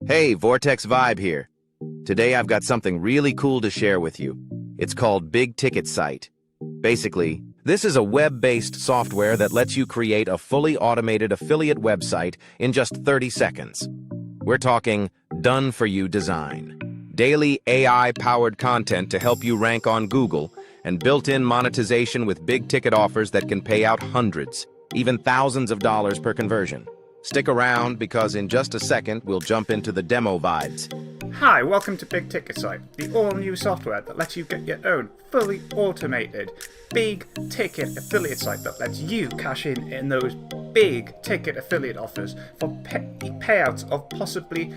Hey, Vortex Vibe here. Today I've got something really cool to share with you. It's called Big Ticket Site. Basically, this is a web-based software that lets you create a fully automated affiliate website in just 30 seconds. We're talking done-for-you design. Daily AI-powered content to help you rank on Google, and built-in monetization with big-ticket offers that can pay out hundreds, even thousands of dollars per conversion. Stick around because in just a second we'll jump into the demo vibes. Hi, welcome to Big Ticket Site, the all-new software that lets you get your own fully automated big ticket affiliate site that lets you cash in those big ticket affiliate offers for payouts of possibly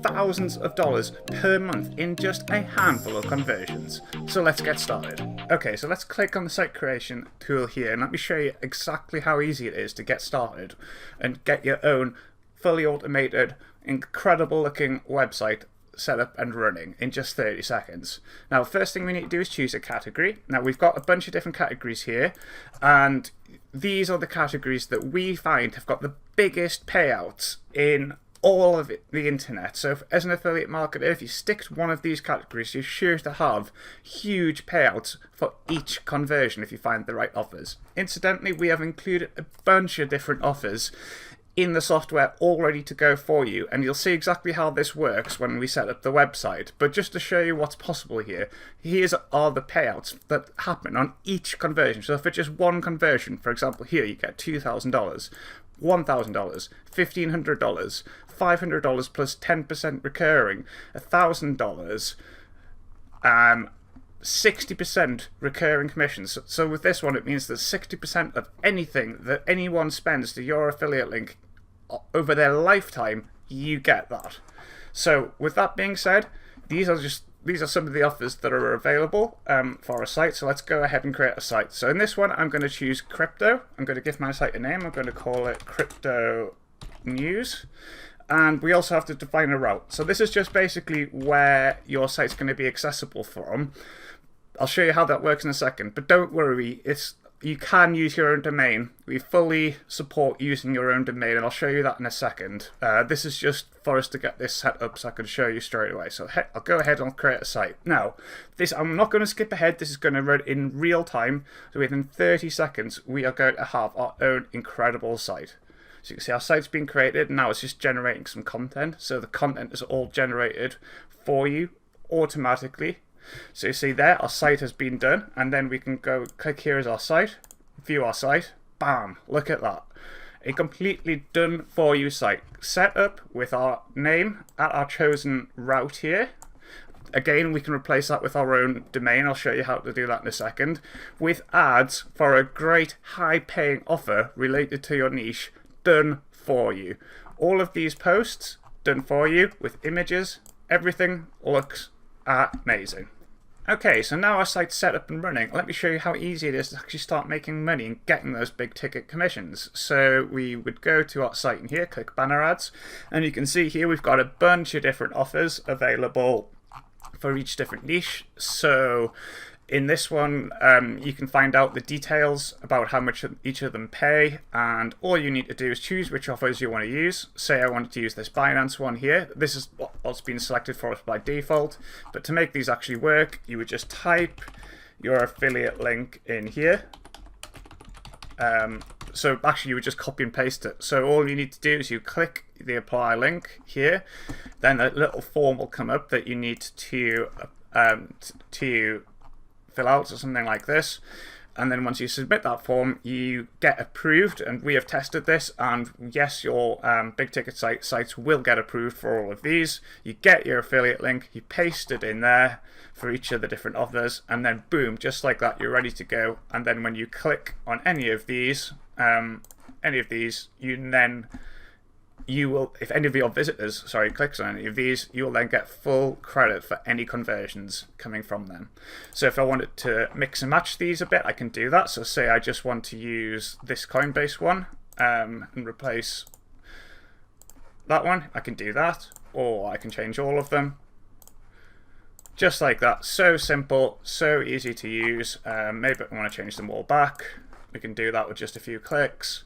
thousands of dollars per month in just a handful of conversions. So let's get started. Okay, so let's click on the site creation tool here and let me show you exactly how easy it is to get started and get your own fully automated, incredible looking website set up and running in just 30 seconds. Now, first thing we need to do is choose a category. Now, we've got a bunch of different categories here, and these are the categories that we find have got the biggest payouts in all of the internet. So as an affiliate marketer, if you stick to one of these categories, you're sure to have huge payouts for each conversion if you find the right offers. Incidentally, we have included a bunch of different offers in the software all ready to go for you, and you'll see exactly how this works when we set up the website. But just to show you what's possible here, here's are the payouts that happen on each conversion. So for just one conversion, for example, here you get $2,000, $1,000, $1,500, $500 plus 10% recurring, $1,000, 60% recurring commissions. So with this one, it means that 60% of anything that anyone spends to your affiliate link over their lifetime, you get that. So with that being said, these are some of the offers that are available for our site. So let's go ahead and create a site. So in this one, I'm going to choose crypto. I'm going to give my site a name. I'm going to call it Crypto News. And we also have to define a route. So this is just basically where your site's going to be accessible from. I'll show you how that works in a second, but don't worry, you can use your own domain. We fully support using your own domain, and I'll show you that in a second. This is just for us to get this set up so I can show you straight away. So I'll go ahead and create a site. Now, I'm not going to skip ahead. This is going to run in real time. So within 30 seconds, we are going to have our own incredible site. So you can see our site's been created. Now it's just generating some content. So the content is all generated for you automatically. So you see there, our site has been done, and then we can go click here as our site, view our site, bam, look at that. A completely done for you site, set up with our name at our chosen route here. Again, we can replace that with our own domain. I'll show you how to do that in a second. With ads for a great high paying offer related to your niche, done for you. All of these posts done for you with images, everything looks amazing. Okay, so now our site's set up and running. Let me show you how easy it is to actually start making money and getting those big ticket commissions. So we would go to our site in here, click banner ads, and you can see here we've got a bunch of different offers available for each different niche. So in this one, you can find out the details about how much each of them pay, and all you need to do is choose which offers you want to use. Say I wanted to use this Binance one here. This is what's been selected for us by default, but to make these actually work, you would just type your affiliate link in here. So actually you would just copy and paste it. So all you need to do is you click the apply link here, then a little form will come up that you need to fill out or something like this, and then once you submit that form, you get approved. And we have tested this, and yes, your big ticket sites will get approved for all of these. You get your affiliate link, you paste it in there for each of the different offers, and then boom, just like that, you're ready to go. And then when you click on any of these, you will, if any of your visitors, clicks on any of these, you will then get full credit for any conversions coming from them. So if I wanted to mix and match these a bit, I can do that. So say I just want to use this Coinbase one and replace that one, I can do that, or I can change all of them. Just like that, so simple, so easy to use. Maybe I want to change them all back. We can do that with just a few clicks.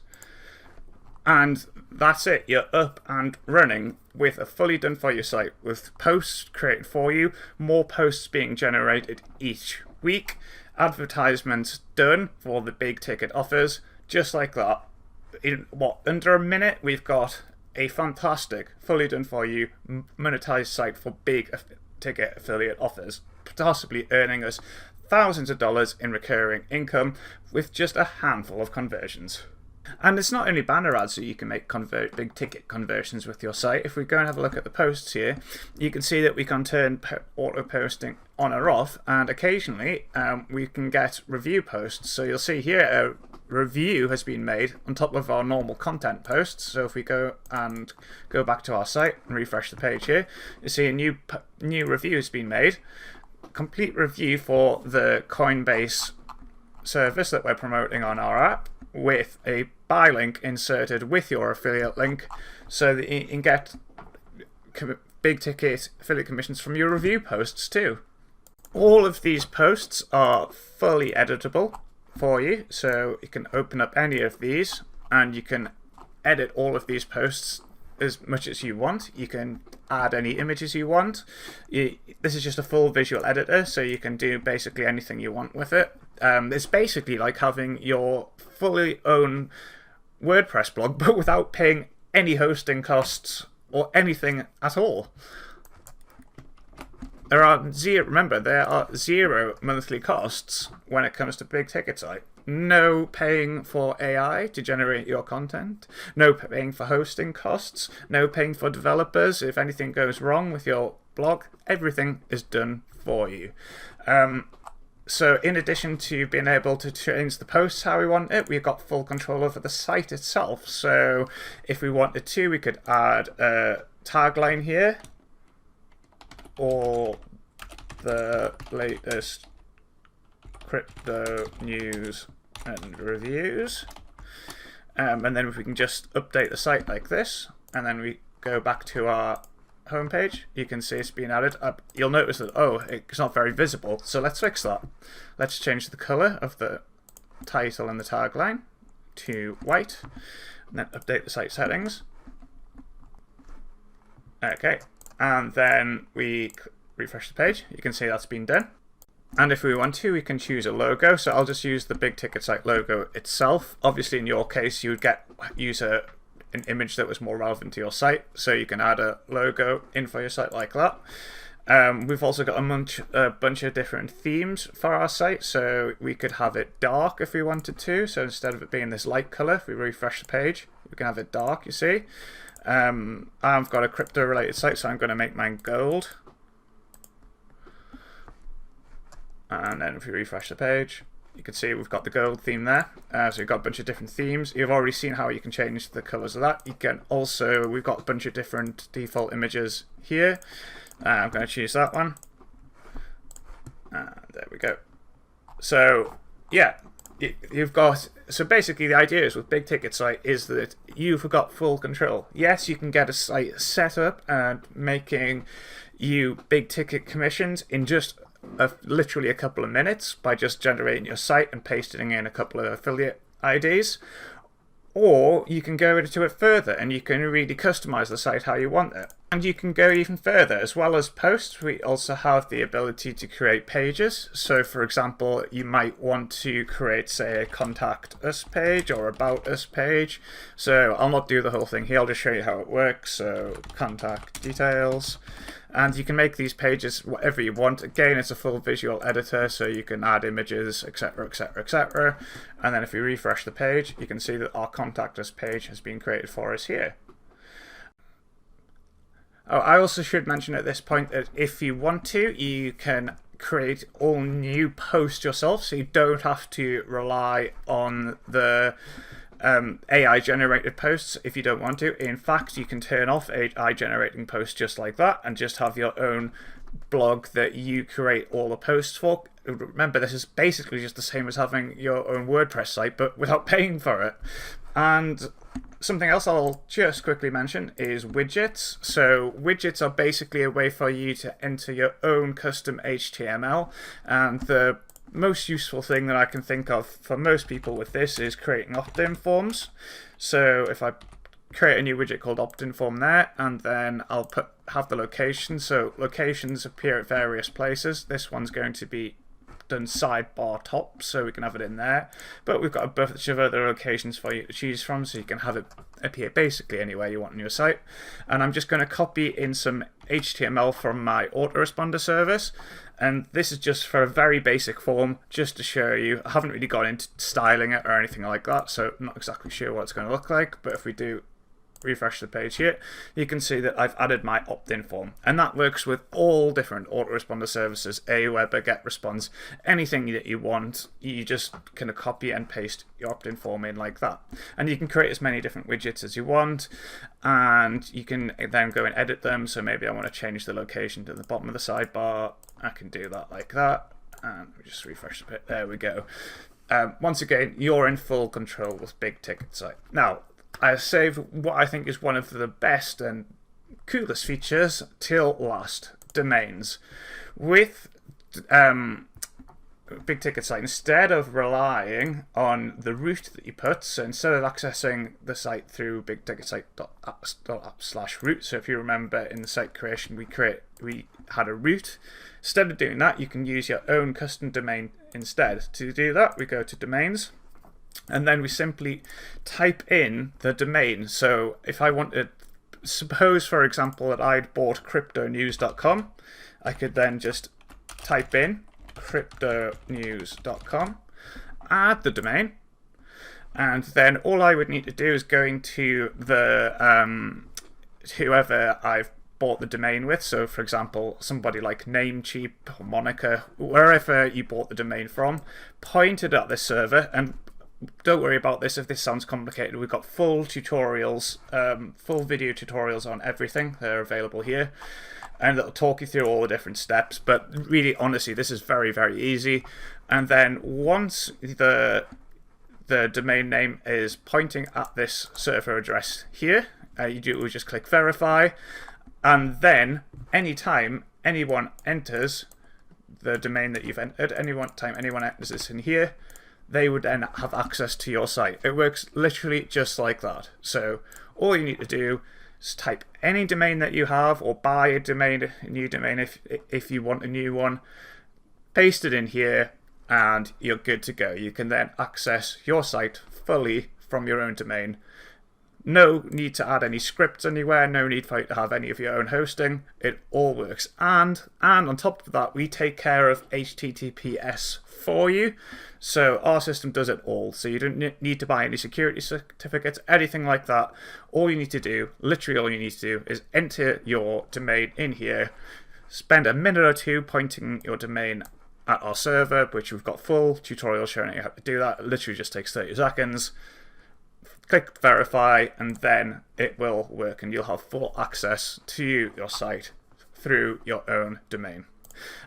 And that's it. You're up and running with a fully done for you site with posts created for you, more posts being generated each week, advertisements done for the big ticket offers, just like that. In under a minute, we've got a fantastic, fully done for you, monetized site for big ticket affiliate offers, possibly earning us thousands of dollars in recurring income with just a handful of conversions. And it's not only banner ads that you can make big ticket conversions with your site. If we go and have a look at the posts here, you can see that we can turn auto posting on or off, and occasionally we can get review posts. So you'll see here a review has been made on top of our normal content posts. So if we go back to our site and refresh the page here, you see a new review has been made. Complete review for the Coinbase service that we're promoting on our app, with a buy link inserted with your affiliate link, so that you can get big ticket affiliate commissions from your review posts too. All of these posts are fully editable for you, so you can open up any of these and you can edit all of these posts as much as you want. You can add any images you want. This is just a full visual editor, so you can do basically anything you want with it. It's basically like having your fully own WordPress blog, but without paying any hosting costs or anything at all. There are zero monthly costs when it comes to big ticket site. No paying for AI to generate your content, no paying for hosting costs, no paying for developers if anything goes wrong with your blog. Everything is done for you. So in addition to being able to change the posts how we want it, we've got full control over the site itself. So if we wanted to, we could add a tagline here, or the latest crypto news and reviews. And then if we can just update the site like this, and then we go back to our homepage, you can see it's been added. You'll notice that, it's not very visible, so let's fix that. Let's change the color of the title and the tagline to white, and then update the site settings. Okay, and then we refresh the page. You can see that's been done. And if we want to, we can choose a logo. So I'll just use the big ticket site logo itself. Obviously, in your case, you would use an image that was more relevant to your site. So you can add a logo in for your site like that. We've also got a bunch of different themes for our site. So we could have it dark if we wanted to. So instead of it being this light color, if we refresh the page, we can have it dark, you see. I've got a crypto related site, so I'm going to make mine gold. And then if we refresh the page, you can see we've got the gold theme there. So we've got a bunch of different themes. You've already seen how you can change the colors of that. You can also, we've got a bunch of different default images here. I'm going to choose that one. There we go. So yeah, you've got, so basically the idea is with big ticket site is that you've got full control. Yes, you can get a site set up and making you big ticket commissions in just literally a couple of minutes by just generating your site and pasting in a couple of affiliate IDs. Or you can go into it further and you can really customize the site how you want it. And you can go even further. As well as posts, we also have the ability to create pages. So for example, you might want to create, say, a contact us page or about us page. So I'll not do the whole thing here, I'll just show you how it works. So contact details. And you can make these pages whatever you want. Again, it's a full visual editor, so you can add images, etc., etc., etc. And then if we refresh the page, you can see that our contact us page has been created for us here. Oh, I also should mention at this point that if you want to, you can create all new posts yourself, so you don't have to rely on the AI generated posts if you don't want to. In fact, you can turn off AI generating posts just like that and just have your own blog that you create all the posts for. Remember, this is basically just the same as having your own WordPress site, but without paying for it. And something else I'll just quickly mention is widgets. So widgets are basically a way for you to enter your own custom HTML, and the most useful thing that I can think of for most people with this is creating opt-in forms. So if I create a new widget called opt-in form there, and then I'll have the location. So locations appear at various places. This one's going to be done sidebar top, so we can have it in there, but we've got a bunch of other locations for you to choose from, so you can have it appear basically anywhere you want on your site. And I'm just going to copy in some HTML from my autoresponder service, and this is just for a very basic form, just to show you. I haven't really gone into styling it or anything like that, so I'm not exactly sure what it's going to look like, but if we do refresh the page here, you can see that I've added my opt-in form, and that works with all different autoresponder services, Aweber, GetResponse, anything that you want. You just kind of copy and paste your opt-in form in like that, and you can create as many different widgets as you want, and you can then go and edit them. So maybe I want to change the location to the bottom of the sidebar. I can do that like that, and we just refresh the page. There we go. Once again, you're in full control with Big Ticket Site. Now, I saved what I think is one of the best and coolest features till last: domains. With Big Ticket Site, instead of relying on the route that you put, so instead of accessing the site through bigticketsite.app/route, so if you remember in the site creation we had a route. Instead of doing that, you can use your own custom domain instead. To do that, we go to domains, and then we simply type in the domain. So if I wanted, suppose for example that I'd bought cryptonews.com, I could then just type in cryptonews.com, add the domain, and then all I would need to do is go into the whoever I've bought the domain with. So for example, somebody like Namecheap or Monica, wherever you bought the domain from, point it at this server. And don't worry about this if this sounds complicated. We've got full tutorials, full video tutorials on everything. They're available here, and it'll talk you through all the different steps. But really, honestly, this is very, very easy. And then once the domain name is pointing at this server address here, we just click verify, and then anytime anyone enters the domain that you've entered, anytime anyone enters this in here, they would then have access to your site. It works literally just like that. So all you need to do is type any domain that you have, or buy a new domain if you want a new one, paste it in here, and you're good to go. You can then access your site fully from your own domain. No need to add any scripts anywhere, no need for you to have any of your own hosting. It all works. And on top of that, we take care of HTTPS for you. So our system does it all. So you don't need to buy any security certificates, anything like that. All you need to do, literally all you need to do, is enter your domain in here, spend a minute or two pointing your domain at our server, which we've got full tutorial showing you how to do that. It literally just takes 30 seconds. Click verify, and then it will work, and you'll have full access to your site through your own domain.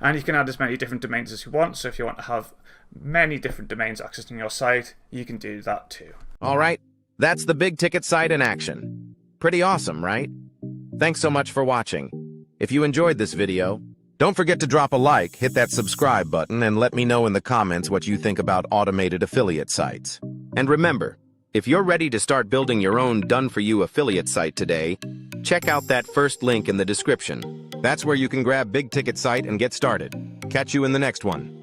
And you can add as many different domains as you want. So if you want to have many different domains accessing your site, you can do that too. All right, that's the Big Ticket Site in action. Pretty awesome, right? Thanks so much for watching. If you enjoyed this video, don't forget to drop a like, hit that subscribe button, and let me know in the comments what you think about automated affiliate sites. And remember, if you're ready to start building your own done-for-you affiliate site today, check out that first link in the description. That's where you can grab Big Ticket Site and get started. Catch you in the next one.